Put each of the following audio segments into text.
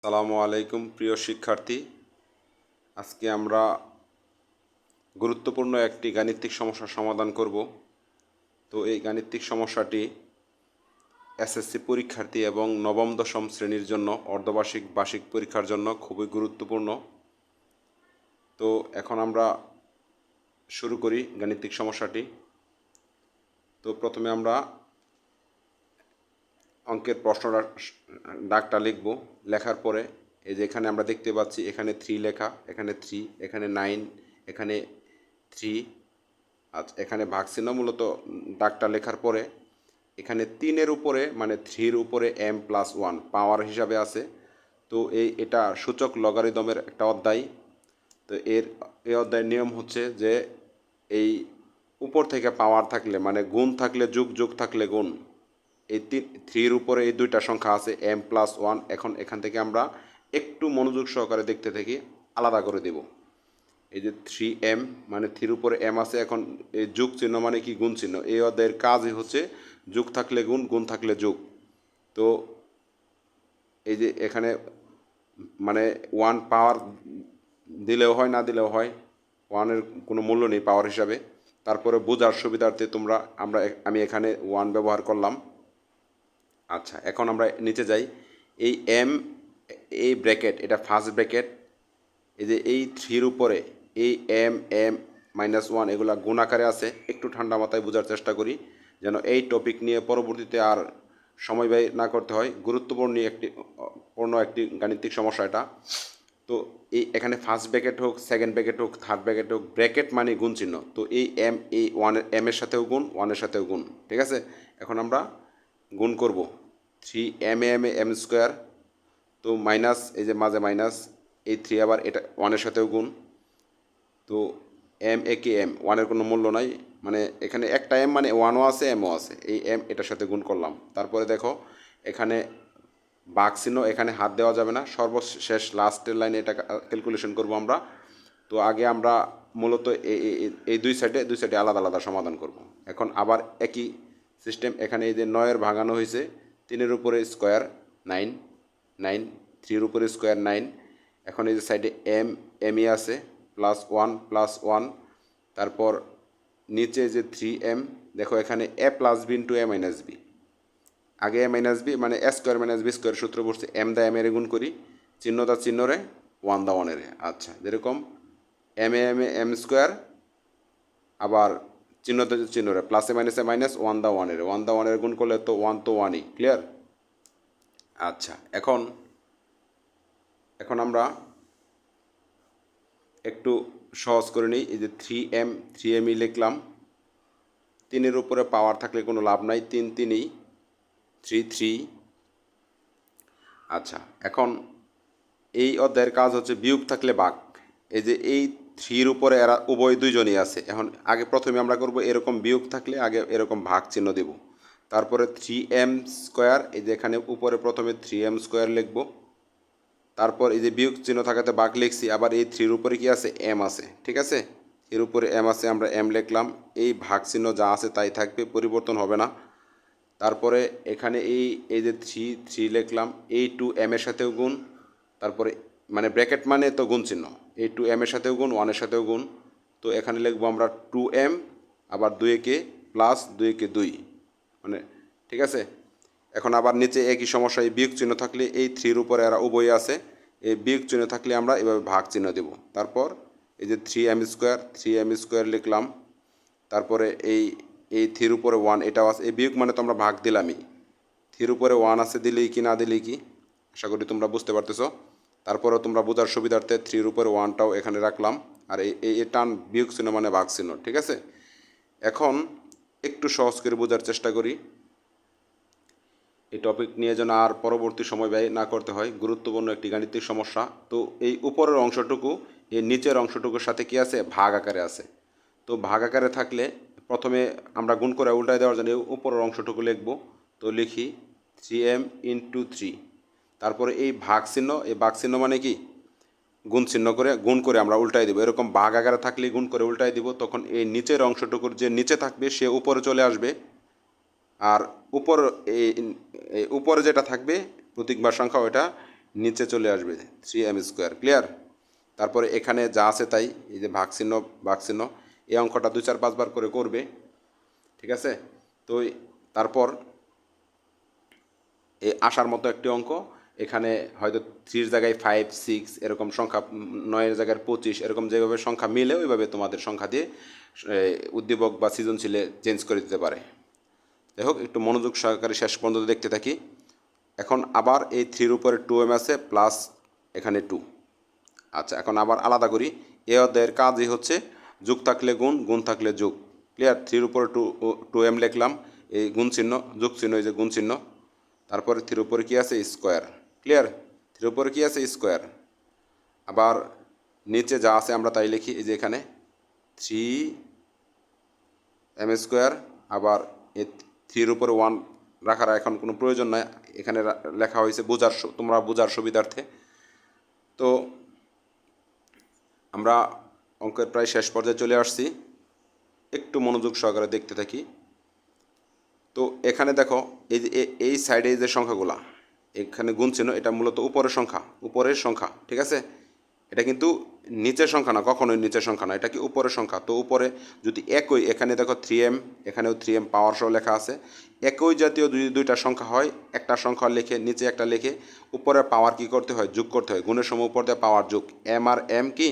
আসসালামু আলাইকুম প্রিয় শিক্ষার্থী। আজকে আমরা গুরুত্বপূর্ণ একটি গাণিতিক সমস্যার সমাধান করব। তো এই গাণিতিক সমস্যাটি এসএসসি পরীক্ষার্থী এবং নবম দশম শ্রেণীর জন্য অর্ধবার্ষিক বার্ষিক পরীক্ষার জন্য খুবই গুরুত্বপূর্ণ। তো এখন আমরা শুরু করি গাণিতিক সমস্যাটি। তো প্রথমে আমরা অঙ্কের প্রশ্নটা দাগটা লিখব। লেখার পরে এই যে এখানে আমরা দেখতে পাচ্ছি এখানে 3 লেখা, এখানে 3, এখানে 9, এখানে 3। আচ্ছা, এখানে ভাগ চিহ্ন মূলত দাগটা লেখার পরে এখানে 3-এর উপরে মানে 3-র উপরে m+1 পাওয়ার হিসাবে আছে। তো এটা সূচক লগারিদমের একটা অধ্যায়। তো এই অধ্যায়ের নিয়ম হচ্ছে যে এই উপর থেকে পাওয়ার থাকলে মানে গুণ থাকলে যোগ, যোগ থাকলে গুণ, এই 3-র উপরে এই দুইটা সংখ্যা আছে m+1। এখন এখান থেকে আমরা একটু মনোযোগ সহকারে দেখতে থাকি, আলাদা করে দেব। এই যে 3m মানে 3-র উপরে m আছে, এখন এই যোগ চিহ্ন মানে কি গুণ চিহ্ন। এই অধ্যায়ের কাজই হচ্ছে যোগ থাকলে গুণ, গুণ থাকলে যোগ। তো এই যে এখানে মানে 1 পাওয়ার দিলেও হয়, না দিলেও হয়, 1-এর কোনো মূল্য নেই পাওয়ার হিসাবে। তারপরে বোঝার সুবিধার্থে আমি এখানে 1 ব্যবহার করলাম। আচ্ছা, এখন আমরা নিচে যাই। এই এম, এই ব্র্যাকেট, এটা ফার্স্ট ব্র্যাকেট। এই যে এই 3-র উপরে এই m-1 এগুলা গুণ আকারে আছে। একটু ঠান্ডা মাথায় বোঝার চেষ্টা করি যেন এই টপিক নিয়ে পরবর্তীতে আর সময় ব্যয় না করতে হয়। গুরুত্বপূর্ণ একটি গাণিতিক সমস্যা এটা। তো এখানে ফার্স্ট ব্র্যাকেট হোক, সেকেন্ড ব্র্যাকেট হোক, থার্ড ব্র্যাকেট হোক, ব্র্যাকেট মানে গুণ চিহ্ন। তো এই এম এর সাথেও গুণ, 1-এর সাথেও গুণ। ঠিক আছে, এখন আমরা গুণ করব। 3 m স্কোয়ার, তো মাইনাস, এই যে মাঝে মাইনাস, এই 3 আবার এটা 1-এর সাথেও গুণ। তো এম একে এম, 1-এর কোনো মূল্য নাই, মানে এখানে একটা এম মানে 1ও আছে, এমও আছে। এই এম এটার সাথে গুণ করলাম। তারপরে দেখো এখানে বাঘ চিহ্ন, এখানে হাত দেওয়া যাবে না, সর্বশেষ লাস্টের লাইনে এটা ক্যালকুলেশন করব আমরা। তো আগে আমরা মূলত এই দুই সাইডে আলাদা আলাদা সমাধান করব। এখন আবার একই সিস্টেম, এখানে এই যে 9-এর ভাঙানো হয়েছে, 3-এর উপরে স্কোয়ার 9, 9, 3-এর উপরে স্কোয়ার 9। এখন এই যে সাইডে এমই আছে, +1, তারপর নিচে যে 3m, দেখো এখানে a+b * a-b। আগে a-b মানে a² - b² সূত্র পড়ছে, m দা m-এর গুণ করি, চিহ্নটা চিহ্নরে, 1 দা 1-এর। আচ্ছা, যেরকম m স্কোয়ার, আবার চিহ্নতে চিহ্নরে, প্লাসে মাইনাসে মাইনাস, 1 দা 1-এর, 1 দা 1-এর গুণ করলে তো 1 তো 1ই, ক্লিয়ার? আচ্ছা, এখন আমরা একটু সহজ করে নিই। এই যে 3mই লিখলাম। 3-এর উপরে পাওয়ার থাকলে কোনো লাভ নাই, 3 3ই 3 3। আচ্ছা, এখন এই অধ্যায়ের কাজ হচ্ছে বিয়োগ থাকলে ভাগ। এই যে এই 3-র উপরে এরা উভয় দুইজনই আছে। এখন প্রথমে আমরা করব এরকম বিয়োগ থাকলে আগে এরকম ভাগ চিহ্ন দেব। তারপরে 3m², এই যে এখানে উপরে প্রথমে 3m² লিখব। তারপর এই যে বিয়োগ চিহ্ন থাকাতে ভাগ লিখছি, আবার এই 3-র উপরে কি আছে, m আছে। ঠিক আছে, এর উপরে m আছে, আমরা m লিখলাম। এই ভাগ চিহ্ন যা আছে তাই থাকবে, পরিবর্তন হবে না। তারপরে এখানে এই যে 3 লিখলাম, এই 2m-এর সাথেও গুণ। তারপরে মানে ব্র্যাকেট মানে তো গুণ চিহ্ন, এই 2m-এর সাথেও গুণ, 1-এর সাথেও গুণ। তো এখানে লিখবো আমরা 2m, আবার 2-একে প্লাস 2-একে 2, মানে ঠিক আছে। এখন আবার নিচে একই সমস্যা, এই বিয়োগ চিহ্ন থাকলে এই 3-র উপরে এরা উভয় আছে, এই বিয়োগ চিহ্ন থাকলে আমরা এভাবে ভাগ চিহ্ন দেব। তারপর এই যে 3m² লিখলাম। তারপরে এই 3-র উপরে 1 এটাও আছে, এই বিয়োগ মানে তো আমরা ভাগ দিলামই। 3-র উপরে 1 আছে, দিলেই কি না দিলেই কি, আশা করি তোমরা বুঝতে পারতেছো। তারপরেও তোমরা বোঝার সুবিধার্থে 3-র উপরে 1টাও এখানে রাখলাম। আর এই টান বিয়োগ চিহ্ন মানে ভাগ চিহ্ন, ঠিক আছে। এখন একটু সহজ করে বোঝার চেষ্টা করি, এই টপিক নিয়ে যেন আর পরবর্তী সময় ব্যয় না করতে হয়। গুরুত্বপূর্ণ একটি গাণিতিক সমস্যা। তো এই উপরের অংশটুকু এই নিচের অংশটুকুর সাথে কি আছে, ভাগ আকারে আছে। তো ভাগ আকারে থাকলে প্রথমে আমরা গুণ করে উল্টায় দেওয়ার জন্য উপরের অংশটুকু লিখব। তো লিখি 3m * 3। তারপরে এই ভাগ চিহ্ন মানে কি, গুণ করে আমরা উল্টাই দেবো। এরকম ভাগ আকারে থাকলে গুণ করে উল্টাই দিব, তখন এই নিচের অংশটুকুর যে নিচে থাকবে সে উপরে চলে আসবে। আর উপরে যেটা থাকবে প্রতীক বা সংখ্যা, ওটা নিচে চলে আসবে 3m², ক্লিয়ার। তারপরে এখানে যা আছে তাই, এই যে ভাগ চিহ্ন, এই অঙ্কটা 2 4 5 বার করে করবে, ঠিক আছে। তো তারপর এই আসার মতো একটি অঙ্ক, এখানে হয়তো 3 এর জায়গায় 5 6 এরকম সংখ্যা, 9 এর জায়গায় 25 এরকম যেভাবে সংখ্যা মিলে ওইভাবে তোমাদের সংখ্যা দিয়ে উদ্দীপক বা সৃজনশীলে চেঞ্জ করে দিতে পারে। যাই হোক, একটু মনোযোগ সহকারে শেষ পর্যন্ত দেখতে থাকি। এখন আবার এই 3-র উপরে 2m আছে প্লাস এখানে 2। আচ্ছা, এখন আবার আলাদা করি। এ অধ্যায়ের কাজই হচ্ছে যোগ থাকলে গুণ, গুণ থাকলে যোগ, ক্লিয়ার। 3-র উপরে 2m লিখলাম, এই গুণ চিহ্ন, যোগ চিহ্ন, এই যে গুণ চিহ্ন, তারপরে 3-র উপরে কী আছে, স্কোয়ার, ক্লিয়ার। 3-র উপরে কী আছে, স্কোয়ার। আবার নিচে যা আছে আমরা তাই লিখি, এই যে এখানে 3m², আবার এই 3-র উপরে 1 রাখার এখন কোনো প্রয়োজন নাই, এখানে লেখা হয়েছে তোমরা বোঝার সুবিধার্থে। তো আমরা অঙ্কের প্রায় শেষ পর্যায়ে চলে আসছি, একটু মনোযোগ সহকারে দেখতে থাকি। তো এখানে দেখো, এই যে এই সাইডে যে সংখ্যাগুলা, এখানে গুণ চিহ্ন, এটা মূলত উপরের সংখ্যা, ঠিক আছে। এটা কিন্তু নিচের সংখ্যা না, কখনোই নিচের সংখ্যা না, এটা কি উপরের সংখ্যা। তো উপরে যদি একই, এখানে দেখো 3m, এখানেও 3m পাওয়ার সহ লেখা আছে। একই জাতীয় যদি দুইটা সংখ্যা হয়, একটা সংখ্যা লিখে নিচে একটা লিখে উপরে পাওয়ার কি করতে হয়, যোগ করতে হয়। গুণের সময় উপর দিয়ে পাওয়ার যোগ, m আর m কি,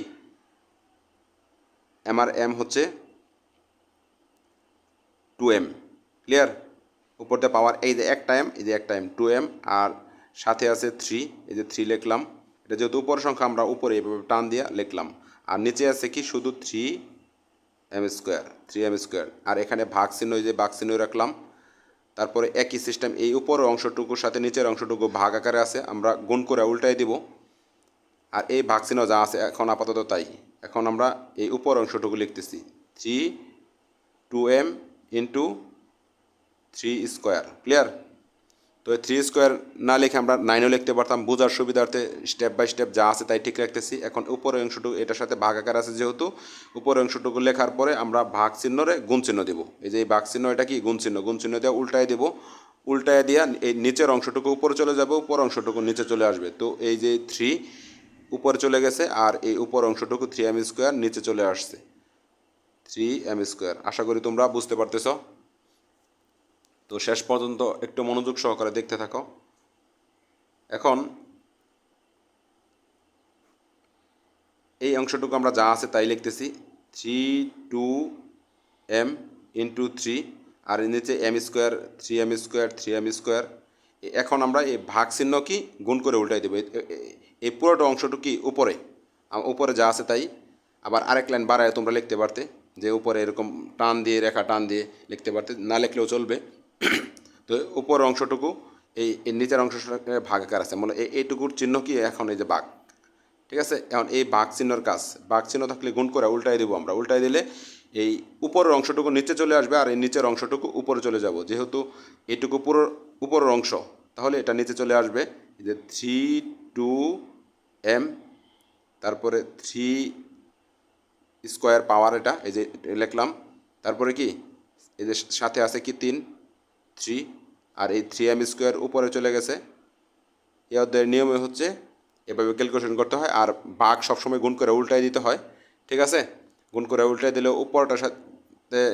m আর m হচ্ছে 2m, ক্লিয়ার। উপর দিয়ে পাওয়ার, এই যে একটা m, এই যে একটা m, 2m, আর সাথে আছে 3, এই যে 3 লিখলাম। এটা যেহেতু উপরের সংখ্যা, আমরা উপরে এভাবে টান দিয়ে লিখলাম। আর নিচে আছে কি, শুধু 3m², আর এখানে ভাগ চিহ্ন, এই যে ভাগ চিহ্ন রাখলাম। তারপরে একই সিস্টেম, এই উপরের অংশটুকুর সাথে নিচের অংশটুকু ভাগ আকারে আছে, আমরা গুণ করে উল্টাই দিব। আর এই ভাগ চিহ্ন যা আছে এখন আপাতত তাই। এখন আমরা এই উপর অংশটুকু লিখতেছি 2m ইন্টু 3², ক্লিয়ার। তো এই 3² না লিখে আমরা 9ও লিখতে পারতাম, বোঝার সুবিধার্থে স্টেপ বাই স্টেপ যা আছে তাই ঠিক রাখতেছি। এখন উপরের অংশটুকু, এটার সাথে ভাগ আকার আছে যেহেতু, উপরের অংশটুকু লেখার পরে আমরা ভাগ চিহ্নরে গুণ চিহ্ন দেবো। এই যে এই ভাগ চিহ্ন, এটা কি গুণ চিহ্ন দিয়ে উল্টায় দেবো। উল্টায় দিয়া এই নিচের অংশটুকু উপরে চলে যাবে, উপর অংশটুকু নিচে চলে আসবে। তো এই যে 3 উপরে চলে গেছে, আর এই উপর অংশটুকু 3m² নিচে চলে আসছে, 3m²। আশা করি তোমরা বুঝতে পারতেছ। তো শেষ পর্যন্ত একটু মনোযোগ সহকারে দেখতে থাকো। এখন এই অংশটুকু আমরা যা আছে তাই লিখতেছি, 2m ইন্টু 3, আর নিচে m², 3m²। এখন আমরা এই ভাগ চিহ্ন কি গুণ করে উল্টাই দেবো। এই পুরোটা অংশটুকু কি উপরে যা আছে তাই। আবার আরেক লাইন বাড়ায় তোমরা লিখতে পারতে, যে উপরে এরকম টান দিয়ে, রেখা টান দিয়ে লিখতে পারতে, না লিখলেও চলবে। তো উপর অংশটুকু এই নিচের অংশটাকে ভাগ আকার আছে, মানে এইটুকুর চিহ্ন কি এখন এই যে ভাগ, ঠিক আছে। এখন এই ভাগ চিহ্নর কাজ, ভাগ চিহ্ন থাকলে গুণ করে উল্টাই দেবো আমরা। উল্টাই দিলে এই উপরের অংশটুকু নিচে চলে আসবে, আর এই নিচের অংশটুকু উপরে চলে যাব। যেহেতু এইটুকু পুরো উপরের অংশ, তাহলে এটা নিচে চলে আসবে। এই যে 3 2m, তারপরে 3² পাওয়ার, এটা এই যে লিখলাম। তারপরে কি, এই যে সাথে আছে কি 3, আর এই 3m² উপরে চলে গেছে। এই অধ্যায়ের নিয়মে হচ্ছে এভাবে ক্যালকুলেশন করতে হয়, আর ভাগ সবসময় গুণ করে উল্টাই দিতে হয়, ঠিক আছে। গুণ করে উল্টাই দিলে উপরটার সাথে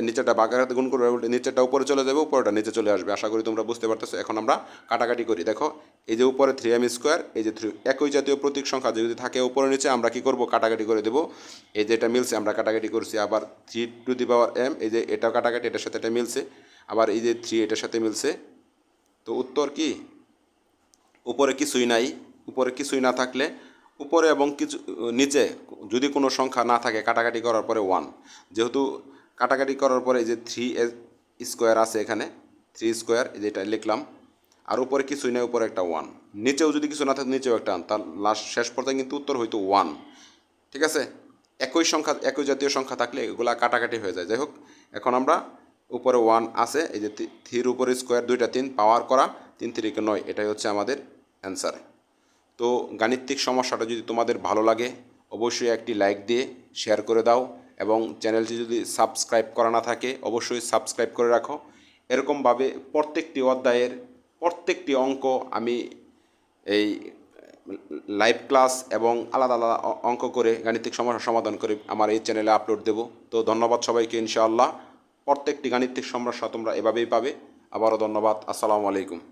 নিচেরটা ভাগের সাথে গুণ করে উল্টে নিচেরটা উপরে চলে যাবে, উপরটা নিচে চলে আসবে। আশা করি তোমরা বুঝতে পারতেছো। এখন আমরা কাটাকাটি করি। দেখো, এই যে উপরে 3m², এই যে 3, একই জাতীয় প্রতীক সংখ্যা যদি থাকে উপরে নিচে, আমরা কি করব, কাটাকাটি করে দেবো। এই যে এটা মিলছে, আমরা কাটাকাটি করছি। আবার 3m, এই যে এটাও কাটাকাটি, এটার সাথে এটা মিলছে। আবার এই যে 3 এটার সাথে মিলছে। তো উত্তর কি, উপরে কিছুই নাই। উপরে কিছুই না থাকলে, উপরে এবং কিছু নিচে যদি কোনো সংখ্যা না থাকে, কাটাকাটি করার পরে 1, যেহেতু কাটাকাটি করার পরে এই যে 3² আছে এখানে, 3², এই যে এটা লিখলাম। আর উপরে কিছুই নাই, উপরে একটা 1। নিচেও যদি কিছু না থাকে, নিচেও একটা 1, তার শেষ পর্যায়ে কিন্তু উত্তর হয়তো 1, ঠিক আছে। একই সংখ্যা, একই জাতীয় সংখ্যা থাকলে এগুলা কাটাকাটি হয়ে যায়। যাই হোক, এখন আমরা উপরে 1 আছে, এই যে 3-র উপরে স্কোয়ার, 2টা 3 পাওয়ার করা, 3 3 9, এটাই হচ্ছে আমাদের অ্যান্সার। তো গাণিতিক সমস্যাটা যদি তোমাদের ভালো লাগে, অবশ্যই একটি লাইক দিয়ে শেয়ার করে দাও, এবং চ্যানেলটি যদি সাবস্ক্রাইব করা না থাকে অবশ্যই সাবস্ক্রাইব করে রাখো। এরকমভাবে প্রত্যেকটি অধ্যায়ের প্রত্যেকটি অঙ্ক আমি এই লাইভ ক্লাস এবং আলাদা আলাদা অঙ্ক করে গাণিতিক সমস্যার সমাধান করে আমার এই চ্যানেলে আপলোড দেব। তো ধন্যবাদ সবাইকে, ইনশাআল্লাহ প্রত্যেকটি গাণিতিক সমস্যা তোমরা এভাবেই পাবে। আবারও ধন্যবাদ। আসসালামু আলাইকুম।